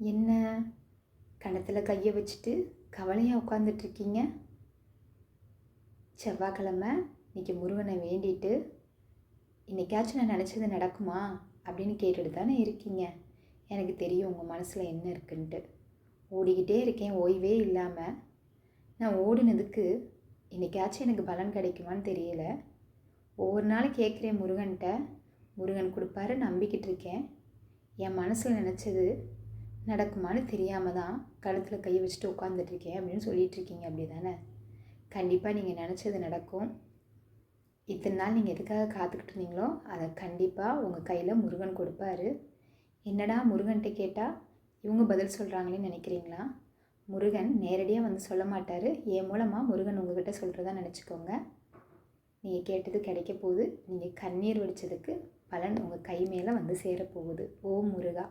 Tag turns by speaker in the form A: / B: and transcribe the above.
A: என்ன கணத்தில் கையை வச்சுட்டு கவலையாக உட்காந்துட்ருக்கீங்க? செவ்வாய்க்கிழமை இன்றைக்கி முருகனை வேண்டிட்டு இன்றைக்காச்சும் நான் நினச்சது நடக்குமா அப்படின்னு கேட்டுட்டு தானே இருக்கீங்க. எனக்கு தெரியும் உங்கள் மனசில் என்ன இருக்குன்ட்டு. ஓடிக்கிட்டே இருக்கேன் ஓய்வே இல்லாமல். நான் ஓடினதுக்கு இன்றைக்காச்சும் எனக்கு பலன் கிடைக்குமான்னு தெரியல. ஒவ்வொரு நாளும் கேட்குறேன் முருகன்கிட்ட, முருகன் கொடுப்பாரு நம்பிக்கிட்டு இருக்கேன். என் மனசில் நினச்சது நடக்குமான்னு தெரியாமல் தான் கழுத்தில் கை வச்சுட்டு உட்காந்துட்ருக்கேன் அப்படின்னு சொல்லிகிட்ருக்கீங்க. அப்படி தானே? கண்டிப்பாக நீங்கள் நினச்சது நடக்கும். இத்தனை நாள் நீங்கள் எதுக்காக காத்துக்கிட்டு இருந்தீங்களோ அதை கண்டிப்பாக உங்கள் கையில் முருகன் கொடுப்பாரு. என்னடா முருகன்கிட்ட கேட்டால் இவங்க பதில் சொல்கிறாங்களேன்னு நினைக்கிறீங்களா? முருகன் நேரடியாக வந்து சொல்ல மாட்டார். என் மூலமாக முருகன் உங்கள்கிட்ட சொல்கிறதா நினச்சிக்கோங்க. நீங்கள் கேட்டது கிடைக்க போகுது. நீங்கள் கண்ணீர் வடித்ததுக்கு பலன் உங்கள் கை மேலே வந்து சேரப்போகுது. ஓம் முருகா.